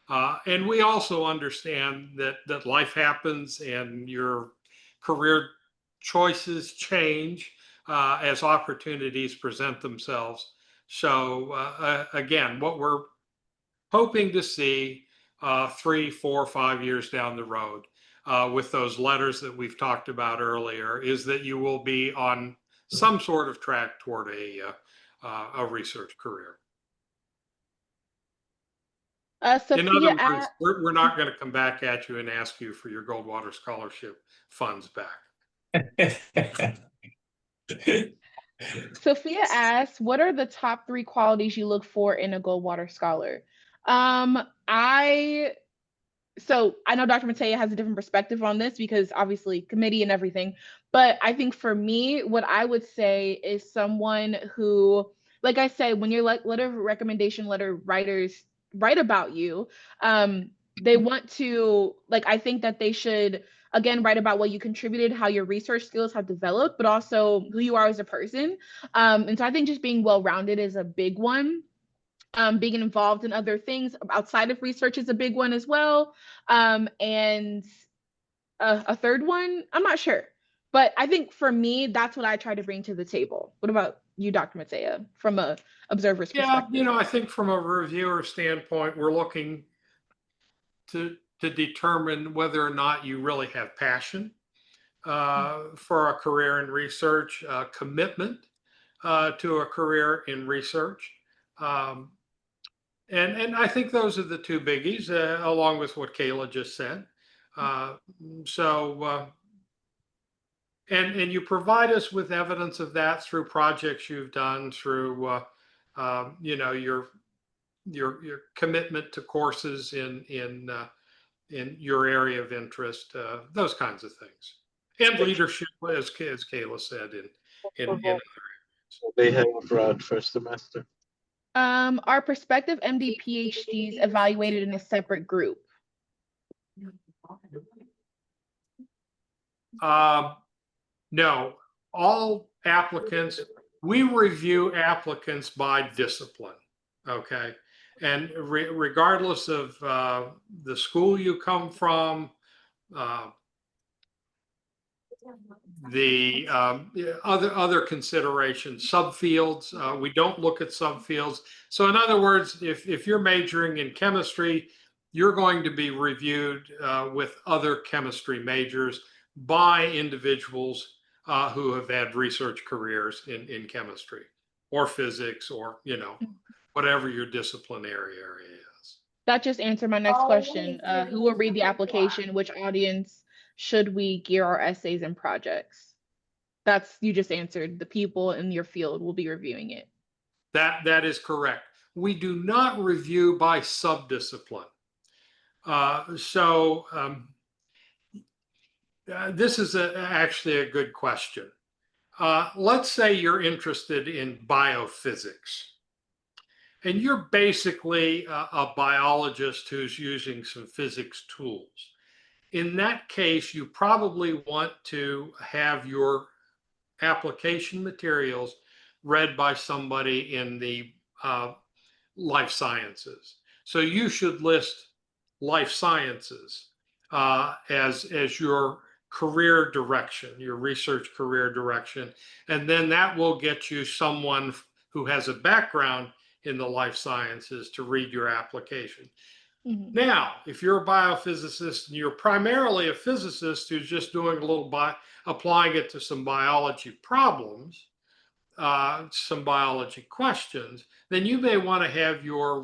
And we also understand that life happens and your career choices change as opportunities present themselves. So again, what we're hoping to see 3, 4, 5 years down the road with those letters that we've talked about earlier is that you will be on some sort of track toward a research career. In other Sophia words, we're not going to come back at you and ask you for your Goldwater scholarship funds back. Sophia asks, what are the top 3 qualities you look for in a Goldwater scholar? I so I know Dr. Matea has a different perspective on this because obviously committee and everything. But I think for me, what I would say is someone who, like I said, when your letter of recommendation letter writers write about you, they want to, like, I think that they should, again, write about what you contributed, how your research skills have developed, but also who you are as a person. And so I think just being well rounded is a big one. Being involved in other things outside of research is a big one as well. And a third one, I'm not sure. But I think for me, that's what I try to bring to the table. What about you, Dr. Matea, from a observer's Yeah, perspective? I think from a reviewer standpoint, we're looking to determine whether or not you really have passion for a career in research, commitment to a career in research. Um, and I think those are the two biggies, along with what Kayla just said. Uh, so, and you provide us with evidence of that through projects you've done, through your commitment to courses in your area of interest, those kinds of things, and leadership, as Kayla said, in They have abroad first semester. Our prospective MD PhDs evaluated in a separate group. No, all applicants, we review applicants by discipline. Okay. And regardless of the school you come from, uh, the other considerations, subfields, we don't look at subfields. So in other words, if you're majoring in chemistry, you're going to be reviewed with other chemistry majors by individuals who have had research careers in chemistry or physics or, whatever your disciplinary area is. That just answered my next question. Who will read the application? Which audience should we gear our essays and projects? That's, you just answered. The people in your field will be reviewing it. That is correct. We do not review by subdiscipline. This is actually a good question. Let's say you're interested in biophysics, and you're basically a biologist who's using some physics tools. In that case, you probably want to have your application materials read by somebody in the life sciences. So you should list life sciences as your career direction, your research career direction. And then that will get you someone who has a background in the life sciences to read your application. Mm-hmm. Now, if you're a biophysicist and you're primarily a physicist who's just doing a little applying it to some biology problems, some biology questions, then you may want to have your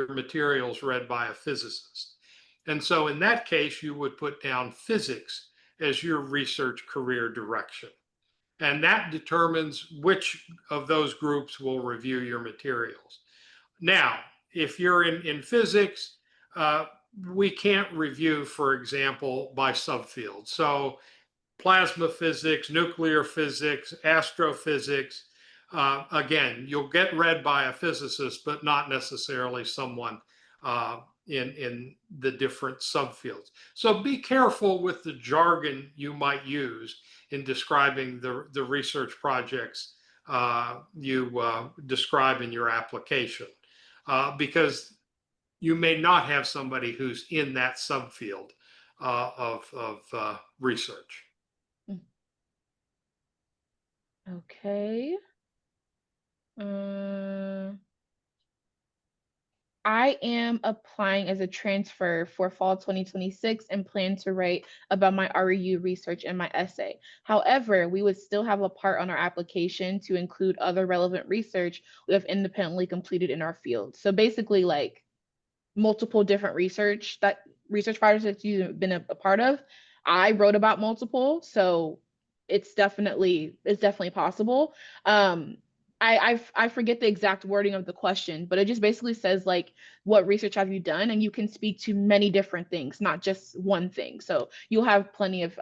materials read by a physicist. And so in that case, you would put down physics as your research career direction. And that determines which of those groups will review your materials. Now, if you're in physics, we can't review, for example, by subfield. So plasma physics, nuclear physics, astrophysics. Again, you'll get read by a physicist, but not necessarily someone in the different subfields. So be careful with the jargon you might use in describing the research projects you describe in your application, because you may not have somebody who's in that subfield of research. Okay. I am applying as a transfer for fall 2026 and plan to write about my REU research and my essay. However, we would still have a part on our application to include other relevant research we have independently completed in our field. So basically, like multiple different research projects that you've been a part of. I wrote about multiple, so it's definitely possible. I forget the exact wording of the question, but it just basically says like, what research have you done? And you can speak to many different things, not just one thing. So you'll have plenty of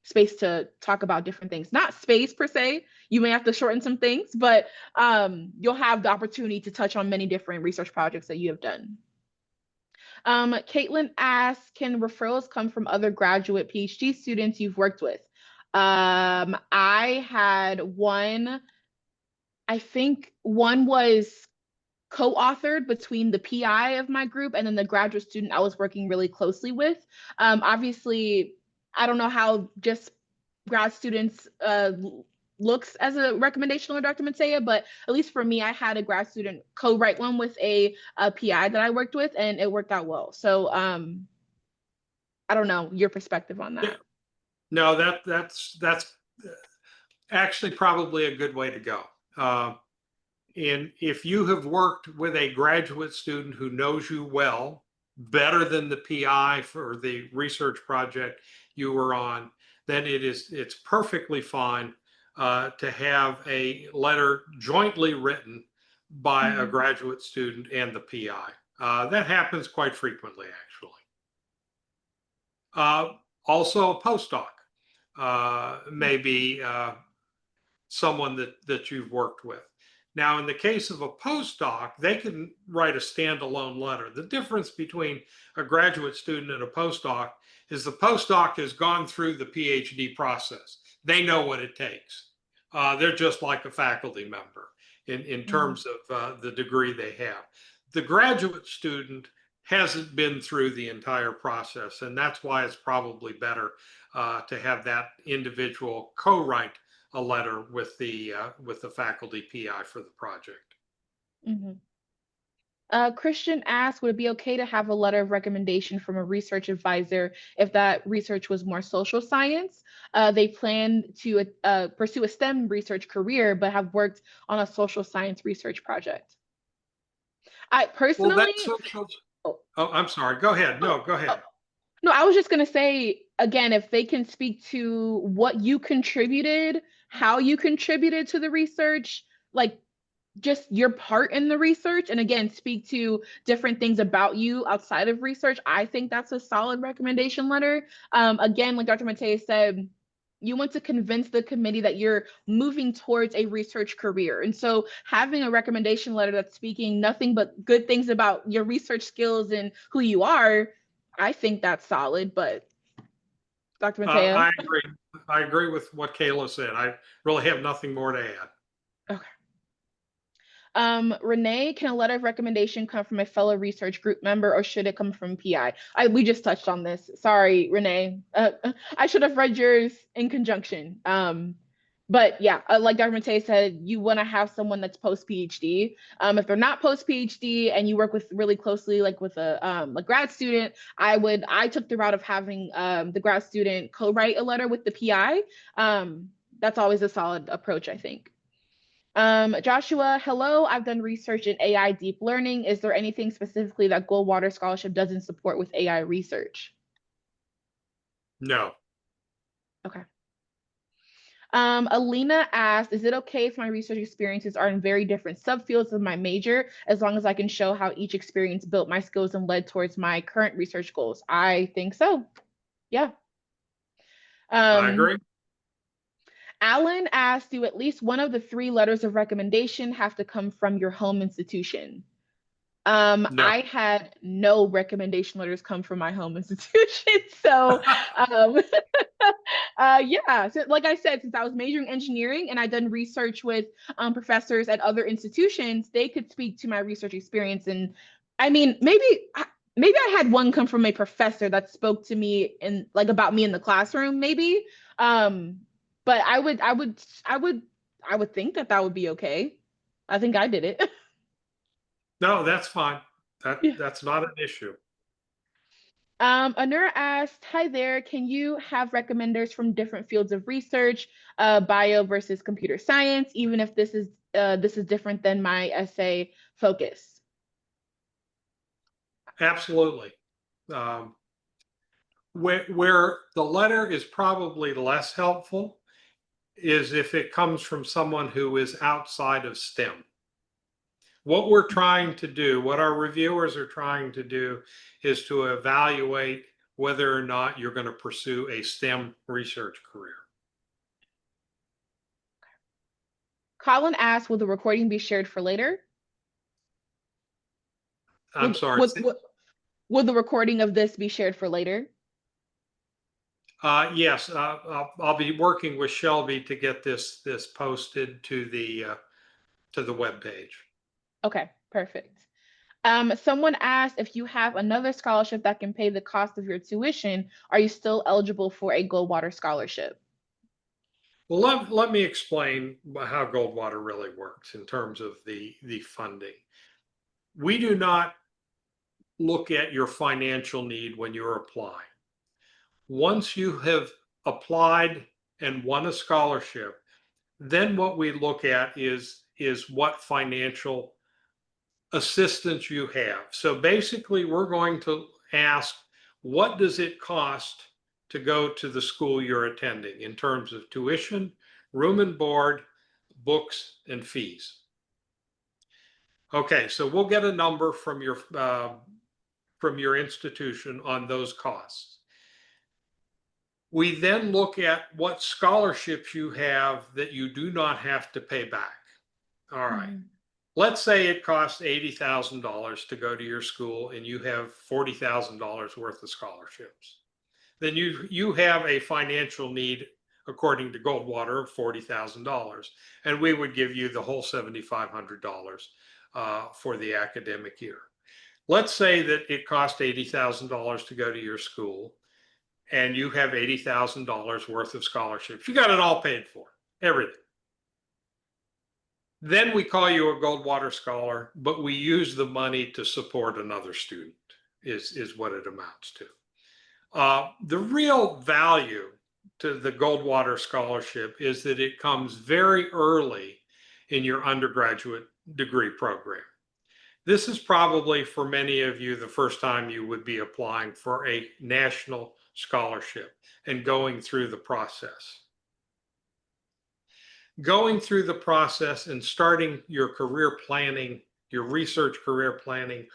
space to talk about different things. Not space per se. You may have to shorten some things, but you'll have the opportunity to touch on many different research projects that you have done. Caitlin asks, can referrals come from other graduate PhD students you've worked with? I had one, I think one was co-authored between the PI of my group and then the graduate student I was working really closely with. Obviously, I don't know how just grad students looks as a recommendation on Dr. Matea, but at least for me, I had a grad student co-write one with a PI that I worked with, and it worked out well. So I don't know your perspective on that. Yeah. No, that's actually probably a good way to go. And if you have worked with a graduate student who knows you well, better than the PI for the research project you were on, then it's perfectly fine to have a letter jointly written by a graduate student and the PI. That happens quite frequently, actually. Also, a postdoc maybe someone that you've worked with. Now, in the case of a postdoc, they can write a standalone letter. The difference between a graduate student and a postdoc is the postdoc has gone through the PhD process. They know what it takes. They're just like a faculty member in terms of the degree they have. The graduate student hasn't been through the entire process, and that's why it's probably better to have that individual co-write a letter with the faculty PI for the project. Christian asked, would it be okay to have a letter of recommendation from a research advisor if that research was more social science? They plan to pursue a STEM research career, but have worked on a social science research project. I personally, well, that's social. Oh, I'm sorry. Go ahead. No, go ahead. No, I was just going to say, again, if they can speak to what you contributed, how you contributed to the research, like just your part in the research, and again, speak to different things about you outside of research, I think that's a solid recommendation letter. Again, like Dr. Matea said, you want to convince the committee that you're moving towards a research career. And so having a recommendation letter that's speaking nothing but good things about your research skills and who you are, I think that's solid. But Dr. Matea? I agree. I agree with what Kayla said. I really have nothing more to add. Okay. Renee, can a letter of recommendation come from a fellow research group member or should it come from PI? We just touched on this. Sorry, Renee. I should have read yours in conjunction. But yeah, like Dr. Matei said, you want to have someone that's post PhD. If they're not post PhD and you work with really closely, like with a grad student, I took the route of having the grad student co-write a letter with the PI. That's always a solid approach, I think. Joshua, hello. I've done research in AI deep learning. Is there anything specifically that Goldwater Scholarship doesn't support with AI research? No. Okay. Alina asked, is it okay if my research experiences are in very different subfields of my major, as long as I can show how each experience built my skills and led towards my current research goals? I think so. Yeah. I Um, agree. Alan asked, do at least one of the three letters of recommendation have to come from your home institution? No. I had no recommendation letters come from my home institution. So, um, yeah, so like I said, since I was majoring engineering and I'd done research with professors at other institutions, they could speak to my research experience. And I mean, maybe I had one come from a professor that spoke to me and like about me in the classroom, maybe. Um, but I would think that that would be okay. I think I did it. No, that's fine. Yeah. That's not an issue. Anura asked, hi there, can you have recommenders from different fields of research, bio versus computer science, even if this is different than my essay focus? Absolutely. Um, where the letter is probably less helpful is if it comes from someone who is outside of STEM. What we're trying to do, what our reviewers are trying to do, is to evaluate whether or not you're going to pursue a STEM research career. Colin asked, will the recording be shared for later? I'm sorry. Will the recording of this be shared for later? Yes, I'll be working with Shelby to get this posted to the web page. Okay, perfect. Someone asked, if you have another scholarship that can pay the cost of your tuition, are you still eligible for a Goldwater scholarship? Well, let me explain how Goldwater really works in terms of the funding. We do not look at your financial need when you're applying. Once you have applied and won a scholarship, then what we look at is what financial assistance you have. So basically, we're going to ask, what does it cost to go to the school you're attending in terms of tuition, room and board, books, and fees? Okay, so we'll get a number from your institution on those costs. We then look at what scholarships you have that you do not have to pay back. All right. Mhm. Let's say it costs $80,000 to go to your school and you have $40,000 worth of scholarships. Then you have a financial need, according to Goldwater, of $40,000, and we would give you the whole $7,500 for the academic year. Let's say that it cost $80,000 to go to your school and you have $80,000 worth of scholarships. You got it all paid for, everything. Then we call you a Goldwater scholar, but we use the money to support another student, is what it amounts to. The real value to the Goldwater scholarship is that it comes very early in your undergraduate degree program. This is probably for many of you the first time you would be applying for a national scholarship and going through the process. Going through the process and starting your career planning, your research career planning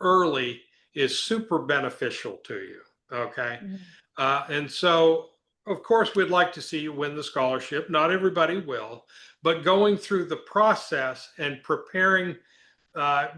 early is super beneficial to you. Okay. Mhm. And so, of course, we'd like to see you win the scholarship. Not everybody will, but going through the process and preparing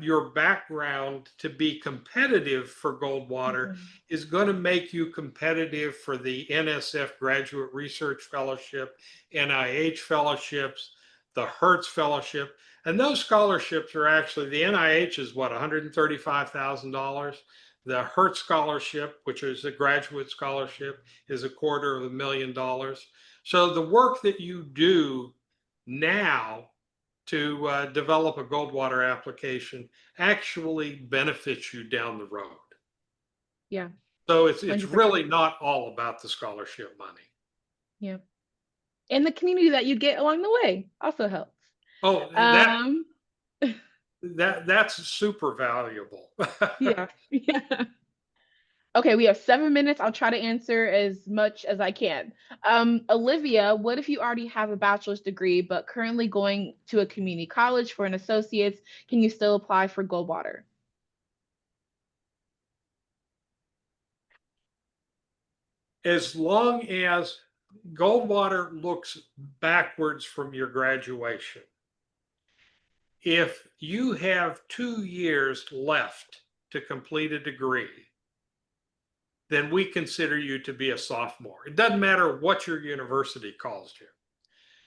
your background to be competitive for Goldwater Mhm. is going to make you competitive for the NSF Graduate Research Fellowship, NIH fellowships, the Hertz Fellowship. And those scholarships are actually, the NIH is what, $135,000? The Hertz Scholarship, which is a graduate scholarship, is $250,000. So the work that you do now to develop a Goldwater application actually benefits you down the road. Yeah, So it's 100%. really not all about the scholarship money. Yeah. And the community that you get along the way also helps. Oh, Um, that's super valuable. yeah, yeah. Okay, we have 7 minutes. I'll try to answer as much as I can. Olivia, what if you already have a bachelor's degree but currently going to a community college for an associate's? Can you still apply for Goldwater? As long as Goldwater looks backwards from your graduation, if you have 2 years left to complete a degree, then we consider you to be a sophomore. It doesn't matter what your university calls you.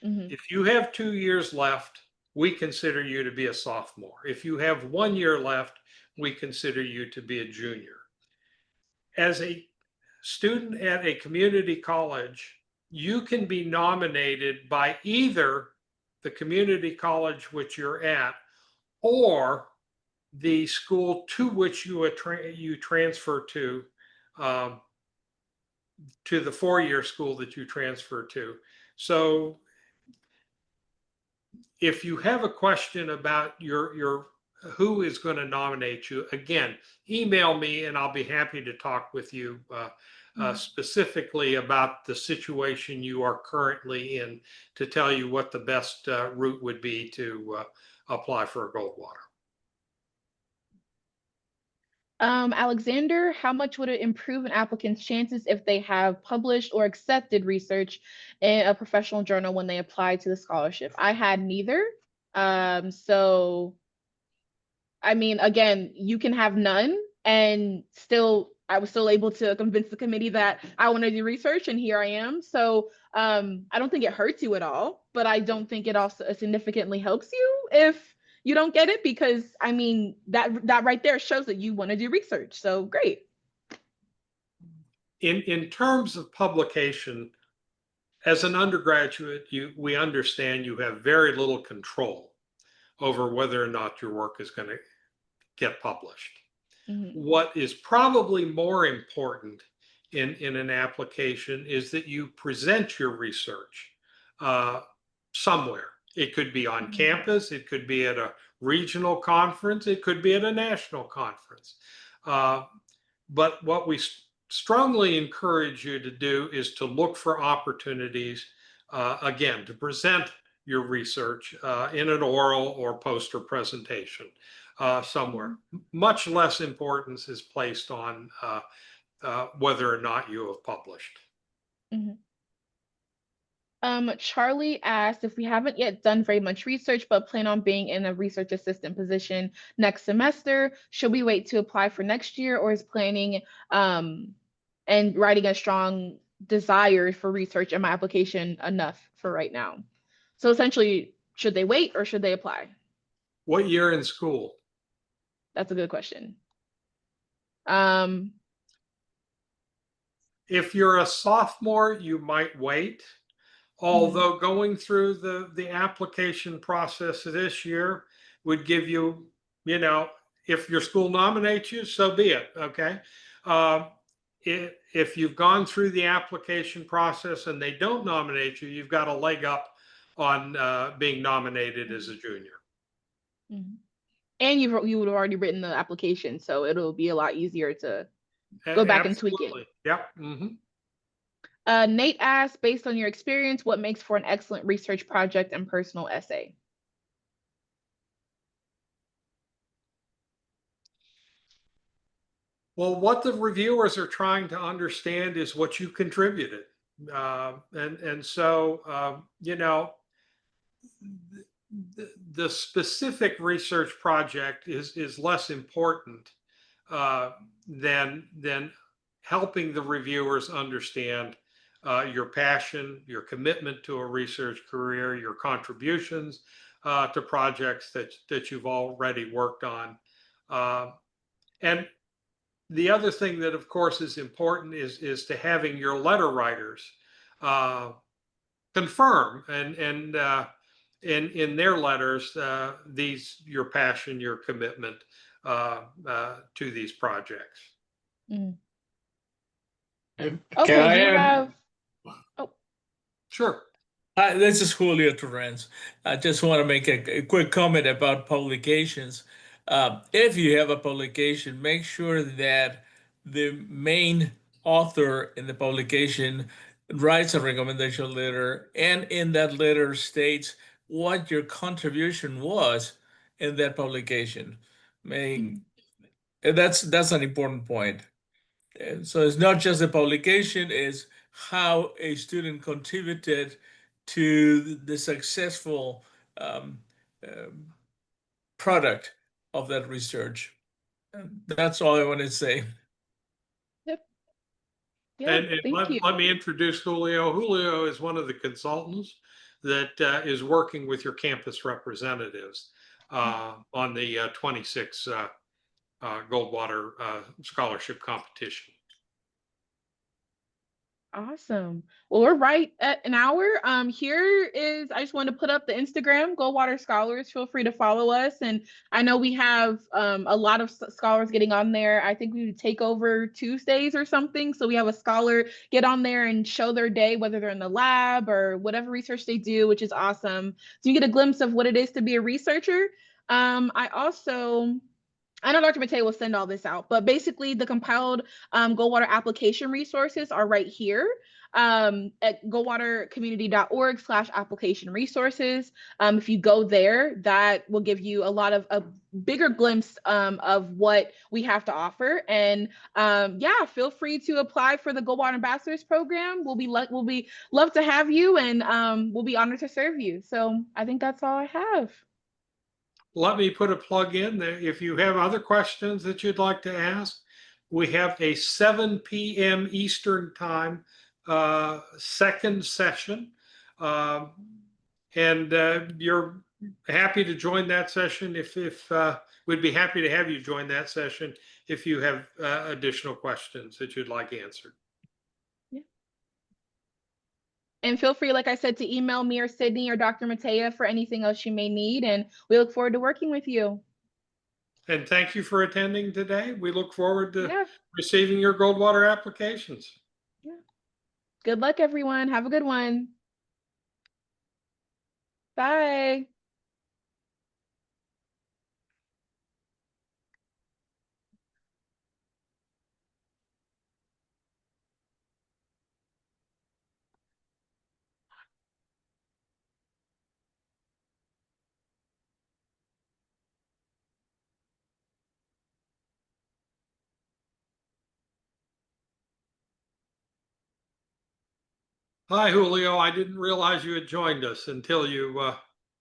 Mhm. If you have 2 years left, we consider you to be a sophomore. If you have 1 year left, we consider you to be a junior. As a student at a community college, you can be nominated by either the community college which you're at or the school to which you transfer to the 4 year school that you transfer to. So if you have a question about your who is going to nominate you, again, email me and I'll be happy to talk with you specifically about the situation you are currently in to tell you what the best route would be to apply for a Goldwater. Alexander, how much would it improve an applicant's chances if they have published or accepted research in a professional journal when they apply to the scholarship? I had neither. So I mean, again, you can have none and still, I was still able to convince the committee that I want to do research, and here I am. So I don't think it hurts you at all, but I don't think it also significantly helps you if you don't get it, because I mean, that right there shows that you want to do research. So great. In terms of publication, as an undergraduate, we understand you have very little control over whether or not your work is going to get published. Mhm. What is probably more important in an application is that you present your research somewhere. It could be on campus, it could be at a regional conference, it could be at a national conference. But what we strongly encourage you to do is to look for opportunities, again, to present your research in an oral or poster presentation somewhere. Much less importance is placed on whether or not you have published. Mhm. Charlie asked if we haven't yet done very much research, but plan on being in a research assistant position next semester. Should we wait to apply for next year, or is planning and writing a strong desire for research in my application enough for right now? So essentially, should they wait or should they apply? What year in school? That's a good question. Um, If you're a sophomore, you might wait. Although going through the application process this year would give you, if your school nominates you, so be it. Okay. If you've gone through the application process and they don't nominate you, you've got a leg up on being nominated as a junior. And you would have already written the application, so it'll be a lot easier to go back and tweak it. Absolutely. Yep. Mm-hmm. Nate asked, based on your experience, what makes for an excellent research project and personal essay? Well, what the reviewers are trying to understand is what you contributed. And so, the specific research project is less important than helping the reviewers understand your passion, your commitment to a research career, your contributions to projects that you've already worked on. And the other thing that, of course, is important is to having your letter writers confirm and in their letters your passion, your commitment to these projects. Mm. Can Okay, I you add? have. Oh, Sure. This is Julio Torrens. I just want to make a quick comment about publications. If you have a publication, make sure that the main author in the publication writes a recommendation letter, and in that letter states what your contribution was in that publication. That's an important point. So it's not just a publication, it's how a student contributed to the successful um, um, product of that research. And that's all I want to say. Yep. Yeah, And thank you. let me introduce Julio. Julio is one of the consultants that is working with your campus representatives on the 26 Goldwater scholarship competition. Awesome. Well, we're right at an hour. Here is, I just wanted to put up the Instagram, Goldwater Scholars. Feel free to follow us. And I know we have a lot of scholars getting on there. I think we take over Tuesdays or something. So we have a scholar get on there and show their day, whether they're in the lab or whatever research they do, which is awesome. So you get a glimpse of what it is to be a researcher. I know Dr. Matei will send all this out, but basically the compiled Goldwater application resources are right here at goldwatercommunity.org/application resources. If you go there, that will give you a bigger glimpse of what we have to offer. And yeah, feel free to apply for the Goldwater Ambassadors Program. We'll be love to have you, and we'll be honored to serve you. So I think that's all I have. Let me put a plug in there. If you have other questions that you'd like to ask, we have a 7 p.m. Eastern time second session. And you're happy to join that session if we'd be happy to have you join that session if you have additional questions that you'd like answered. And feel free, like I said, to email me or Sydney or Dr. Matea for anything else you may need. And we look forward to working with you. And thank you for attending today. We look forward to Yeah. receiving your Goldwater applications. Yeah. Good luck, everyone. Have a good one. Bye. Hi, Julio. I didn't realize you had joined us until you